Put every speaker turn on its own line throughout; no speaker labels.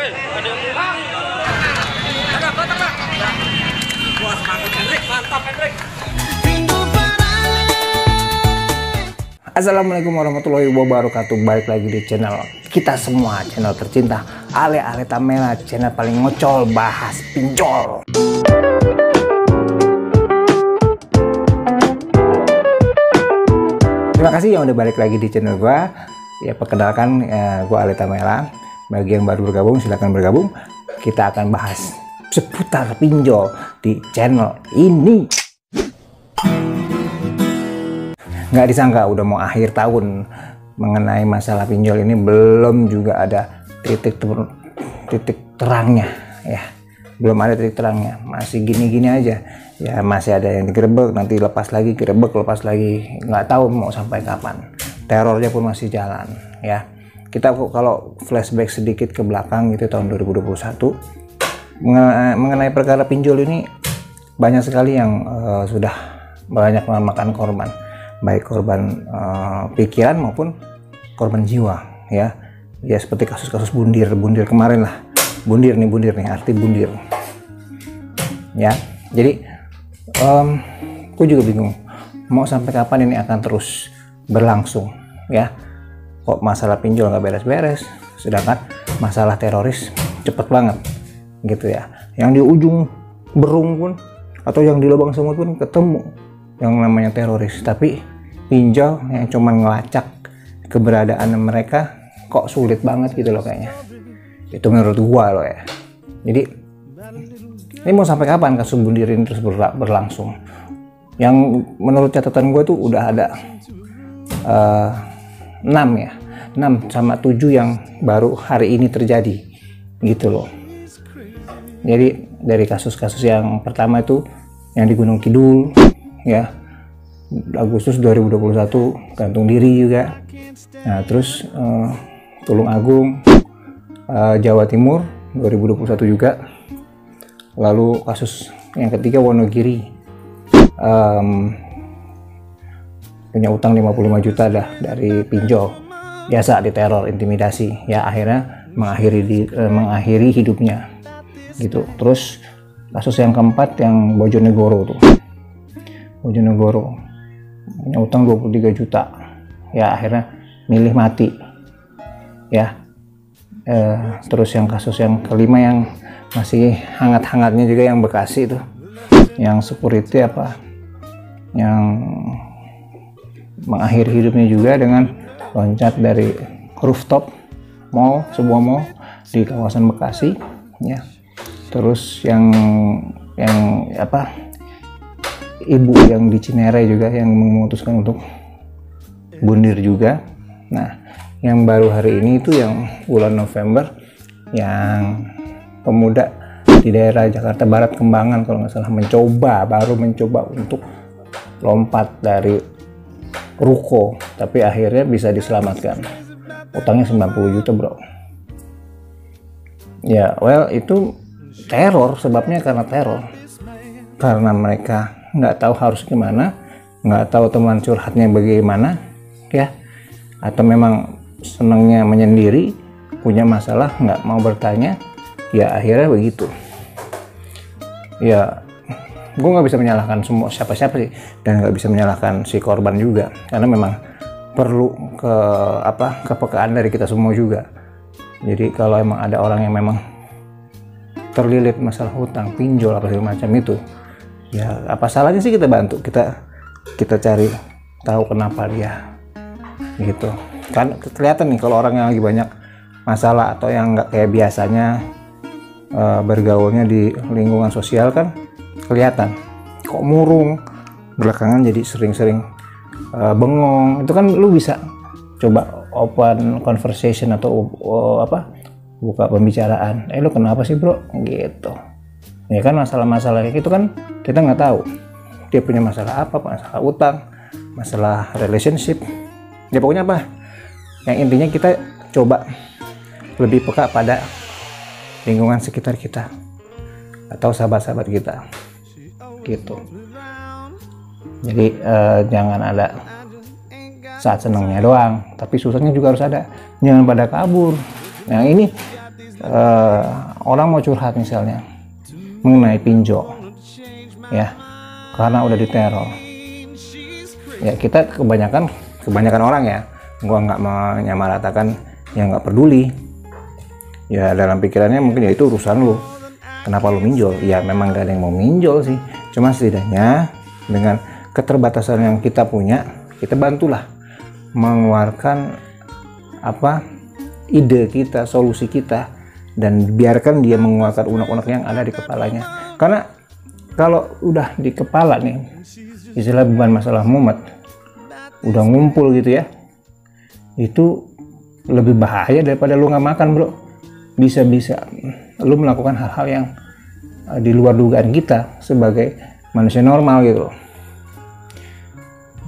Assalamualaikum warahmatullahi wabarakatuh. Balik lagi di channel kita semua, channel tercinta Ale Tamela, channel paling ngocol bahas pinjol. Terima kasih yang udah balik lagi di channel gua. Ya, perkenalkan, gua Ale Tamela. Bagi yang baru bergabung, silahkan bergabung. Kita akan bahas seputar pinjol di channel ini. Nggak disangka udah mau akhir tahun, mengenai masalah pinjol ini belum juga ada titik terangnya, ya belum ada titik terangnya, masih gini-gini aja ya, masih ada yang digerebek, nanti lepas lagi, gerebek, lepas lagi, nggak tahu mau sampai kapan. Terornya pun masih jalan ya. Kita kalau flashback sedikit ke belakang gitu, tahun 2021 mengenai perkara pinjol ini banyak sekali yang sudah banyak memakan korban, baik korban pikiran maupun korban jiwa ya. Ya seperti kasus-kasus bundir kemarin lah. Bundir nih arti bundir ya. Jadi aku juga bingung mau sampai kapan ini akan terus berlangsung ya. Kok masalah pinjol nggak beres-beres, sedangkan masalah teroris cepet banget gitu ya. Yang di ujung berung pun atau yang di lubang semut pun ketemu yang namanya teroris, tapi pinjol yang cuman ngelacak keberadaan mereka kok sulit banget gitu loh kayaknya. Itu menurut gua loh ya. Jadi ini mau sampai kapan kasus bundir ini terus berlangsung? Yang menurut catatan gua tuh udah ada 6 sama 7 yang baru hari ini terjadi gitu loh. Jadi dari kasus-kasus yang pertama itu yang di Gunung Kidul ya, Agustus 2021 gantung diri juga. Nah terus Tulung Agung, Jawa Timur 2021 juga. Lalu kasus yang ketiga Wonogiri, punya utang 55 juta dah dari pinjol, biasa diteror, intimidasi ya, akhirnya mengakhiri hidupnya gitu. Terus kasus yang keempat yang Bojonegoro tuh, Bojonegoro punya utang 23 juta ya, akhirnya milih mati ya. Terus yang kasus yang kelima yang masih hangat-hangatnya juga yang Bekasi itu, yang security apa, yang mengakhiri hidupnya juga dengan loncat dari rooftop mall, sebuah mall di kawasan Bekasi ya. Terus yang apa, ibu yang di Cinere juga yang memutuskan untuk bundir juga. Nah yang baru hari ini itu yang bulan November, yang pemuda di daerah Jakarta Barat Kembangan kalau nggak salah baru mencoba untuk lompat dari ruko, tapi akhirnya bisa diselamatkan. Utangnya 90 juta bro ya. Well itu teror, sebabnya karena teror, karena mereka nggak tahu harus gimana, nggak tahu teman curhatnya bagaimana ya, atau memang senangnya menyendiri, punya masalah nggak mau bertanya ya, akhirnya begitu ya. Gue nggak bisa menyalahkan semua siapa-siapa sih, dan nggak bisa menyalahkan si korban juga, karena memang perlu kepekaan dari kita semua juga. Jadi kalau emang ada orang yang memang terlilit masalah hutang, pinjol apa segala macam itu ya, apa salahnya sih kita bantu, kita cari tahu kenapa dia gitu kan. Kelihatan nih kalau orang yang lagi banyak masalah atau yang nggak kayak biasanya bergaulnya di lingkungan sosial kan, kelihatan kok murung, belakangan jadi sering-sering bengong. Itu kan lu bisa coba open conversation atau buka pembicaraan, lu kenapa sih bro gitu ya kan. Masalah-masalah kayak gitu kan kita nggak tahu dia punya masalah apa, masalah utang, masalah relationship ya, pokoknya apa yang intinya kita coba lebih peka pada lingkungan sekitar kita atau sahabat-sahabat kita gitu. Jadi jangan ada saat senangnya doang, tapi susahnya juga harus ada. Jangan pada kabur. Nah ini orang mau curhat misalnya mengenai pinjol, ya, karena udah diteror, ya kita kebanyakan orang ya, gua nggak menyamaratakan yang nggak peduli, ya dalam pikirannya mungkin ya itu urusan lu, kenapa lu minjol? Ya memang gak ada yang mau minjol sih, cuma setidaknya dengan keterbatasan yang kita punya, kita bantulah mengeluarkan ide kita, solusi kita, dan biarkan dia mengeluarkan unek-unek yang ada di kepalanya. Karena kalau udah di kepala nih, istilah beban masalah mumet udah ngumpul gitu ya, itu lebih bahaya daripada lu nggak makan, bro. Bisa-bisa lu melakukan hal-hal yang di luar dugaan kita sebagai manusia normal gitu loh.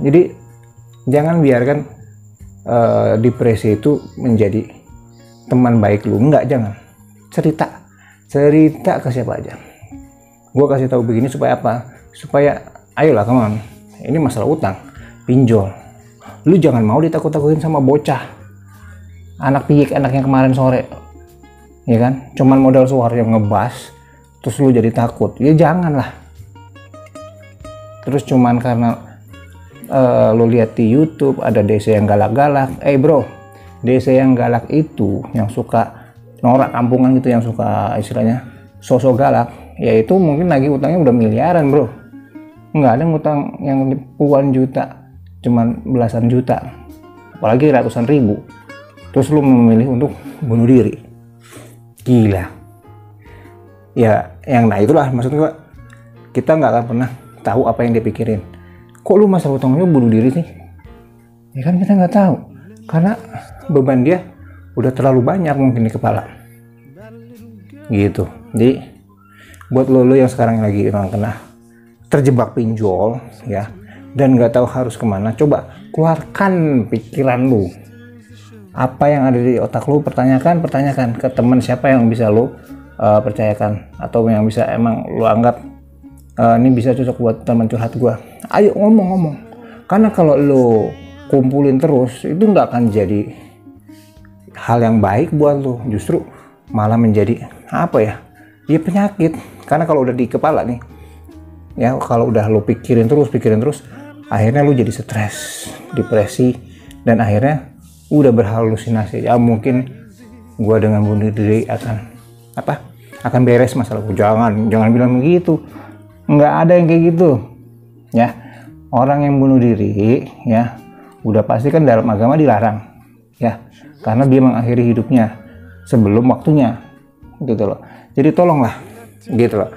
Jadi jangan biarkan depresi itu menjadi teman baik lu. Enggak, jangan. Cerita ke siapa aja. Gue kasih tahu begini supaya apa? Supaya ayolah, come on. Ini masalah utang, pinjol. Lu jangan mau ditakut-takutin sama bocah. Anak piyik, anaknya kemarin sore. Ya kan? Cuman modal suara yang ngebas, terus lu jadi takut. Ya janganlah. Terus cuman karena lu lihat di YouTube ada DC yang galak-galak. Bro, DC yang galak itu yang suka norak kampungan gitu, yang suka istilahnya sosok galak, yaitu mungkin lagi utangnya udah miliaran, bro. Nggak ada ngutang yang puluhan juta, cuman belasan juta, apalagi ratusan ribu. Terus lu memilih untuk bunuh diri. Gila. Ya, nah itulah maksud gua, kita nggak akan pernah tahu apa yang dia pikirin. Kok lu masalah utangnya bunuh diri sih? Ya kan kita nggak tahu, karena beban dia udah terlalu banyak mungkin di kepala. Gitu. Jadi buat lo yang sekarang lagi emang kena terjebak pinjol ya, dan nggak tahu harus kemana, coba keluarkan pikiran lu. Apa yang ada di otak lu, pertanyakan ke teman siapa yang bisa lu percayakan, atau yang bisa emang lu anggap ini bisa cocok buat teman curhat gua. Ayo ngomong. Karena kalau lu kumpulin terus, itu nggak akan jadi hal yang baik buat lu, justru malah menjadi ya penyakit. Karena kalau udah di kepala nih ya, kalau udah lu pikirin terus, akhirnya lu jadi stres, depresi, dan akhirnya udah berhalusinasi. Ya mungkin gua dengan bunuh diri akan beres masalahku. Jangan bilang begitu. Nggak ada yang kayak gitu ya. Orang yang bunuh diri ya udah pasti kan dalam agama dilarang ya, karena dia mengakhiri hidupnya sebelum waktunya gitu loh. Jadi tolonglah gitu loh,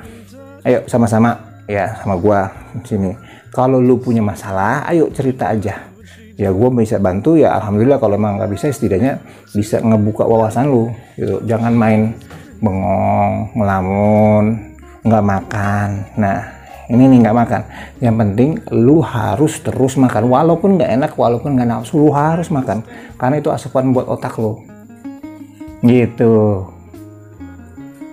ayo sama-sama ya sama gua sini. Kalau lu punya masalah, ayo cerita aja ya, gua bisa bantu ya, alhamdulillah. Kalau emang nggak bisa, setidaknya bisa ngebuka wawasan lu gitu. Jangan main bengong, ngelamun, nggak makan. Nah ini nih nggak makan, yang penting lu harus terus makan, walaupun nggak enak, walaupun nggak nafsu, lu harus makan, karena itu asupan buat otak lu gitu.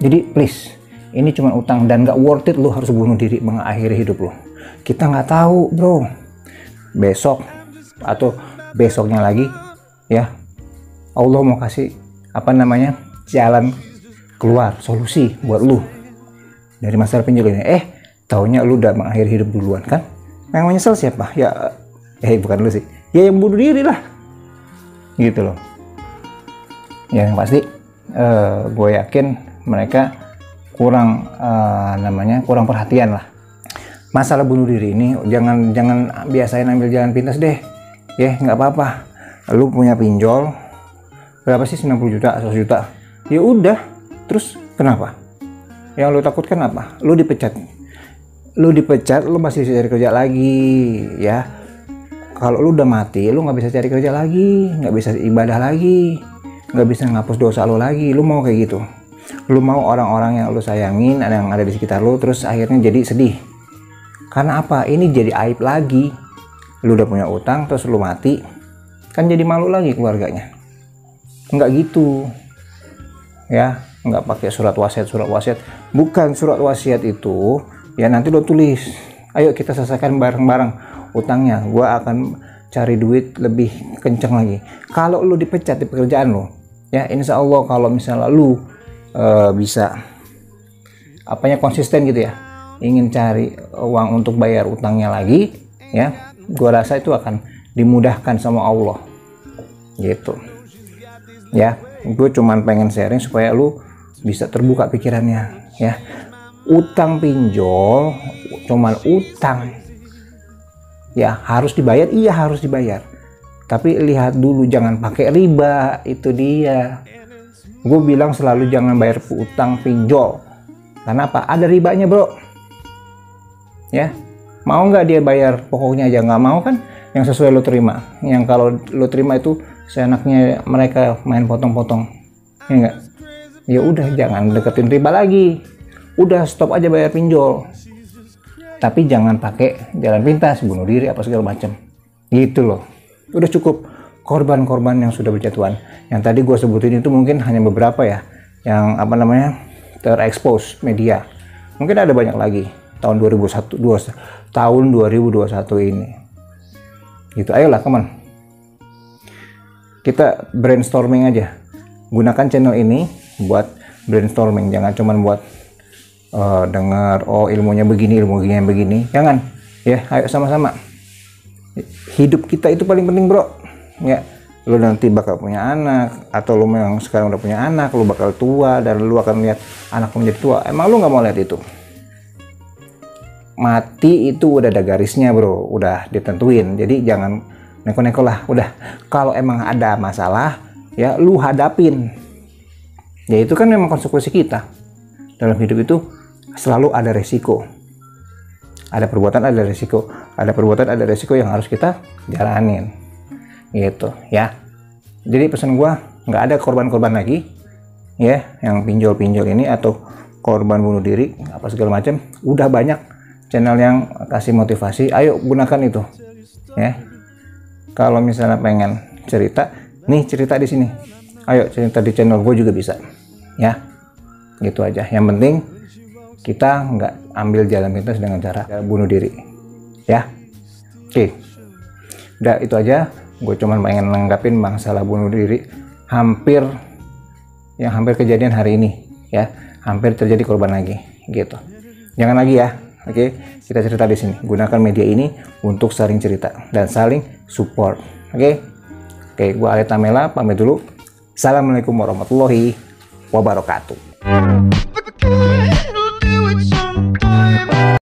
Jadi please, ini cuma utang dan nggak worth it lu harus bunuh diri mengakhiri hidup lu. Kita nggak tahu, bro, besok atau besoknya lagi ya Allah mau kasih jalan keluar, solusi buat lu dari masalah pinjol ini. Taunya lu udah mengakhiri hidup duluan kan? Yang menyesal siapa? Ya bukan lu sih, ya yang bunuh diri lah gitu loh. Ya yang pasti gue yakin mereka kurang perhatian lah. Masalah bunuh diri ini jangan biasain ambil jalan pintas deh ya. Nggak apa-apa, lu punya pinjol berapa sih, 90 juta, 100 juta, ya udah. Terus kenapa? Yang lu takutkan apa? Lu dipecat, lu masih bisa cari kerja lagi ya. Kalau lu udah mati, lu nggak bisa cari kerja lagi, nggak bisa ibadah lagi, nggak bisa ngapus dosa lu lagi. Lu mau kayak gitu? Lu mau orang-orang yang lu sayangin, yang ada di sekitar lu, terus akhirnya jadi sedih? Karena apa? Ini jadi aib lagi. Lu udah punya utang, terus lu mati, kan jadi malu lagi keluarganya. Nggak gitu ya, nggak pakai surat wasiat. Bukan, surat wasiat itu ya nanti lo tulis, ayo kita selesaikan bareng-bareng utangnya, gua akan cari duit lebih kenceng lagi. Kalau lo dipecat di pekerjaan lo ya, insya Allah kalau misalnya lo bisa apanya konsisten gitu ya, ingin cari uang untuk bayar utangnya lagi ya, gua rasa itu akan dimudahkan sama Allah gitu ya. Gue cuman pengen sharing supaya lu bisa terbuka pikirannya ya. Utang pinjol cuman utang ya, harus dibayar, iya harus dibayar, tapi lihat dulu jangan pakai riba. Itu dia, gue bilang selalu jangan bayar utang pinjol. Karena apa? Ada ribanya bro ya. Mau nggak dia bayar pokoknya aja? Nggak mau kan? Yang sesuai lo terima, yang kalau lo terima itu seenaknya mereka main potong-potong ya enggak? Ya udah, jangan deketin riba lagi, udah stop aja bayar pinjol. Tapi jangan pakai jalan pintas, bunuh diri apa segala macam gitu loh. Udah cukup korban-korban yang sudah berjatuhan. Yang tadi gue sebutin itu mungkin hanya beberapa ya, yang apa namanya terekspos media. Mungkin ada banyak lagi tahun 2021 ini gitu. Ayolah teman, kita brainstorming aja. Gunakan channel ini buat brainstorming, jangan cuman buat dengar oh ilmunya begini, ilmunya begini. Jangan ya, ayo sama-sama. Hidup kita itu paling penting bro ya. Lu nanti bakal punya anak, atau lu memang sekarang udah punya anak, lu bakal tua dan lu akan lihat anak menjadi tua. Emang lu nggak mau lihat itu? Mati itu udah ada garisnya bro, udah ditentuin. Jadi jangan neko-neko lah. Udah, kalau emang ada masalah ya lu hadapin. Ya itu kan memang konsekuensi kita. Dalam hidup itu selalu ada resiko. Ada perbuatan, ada resiko. Ada perbuatan, ada resiko yang harus kita jalanin. Gitu ya. Jadi pesan gua, nggak ada korban-korban lagi ya, yang pinjol-pinjol ini atau korban bunuh diri apa segala macam. Udah banyak channel yang kasih motivasi, ayo gunakan itu ya. Kalau misalnya pengen cerita nih, cerita di sini, ayo cerita di channel gue juga bisa ya. Gitu aja, yang penting kita nggak ambil jalan pintas dengan cara bunuh diri ya. Oke, udah itu aja. Gue cuman pengen nanggapin masalah bunuh diri hampir kejadian hari ini ya, hampir terjadi korban lagi gitu. Jangan lagi ya. Oke, kita cerita di sini. Gunakan media ini untuk saling cerita dan saling support. Oke, gue Ale Tamela pamit dulu. Assalamualaikum warahmatullahi wabarakatuh.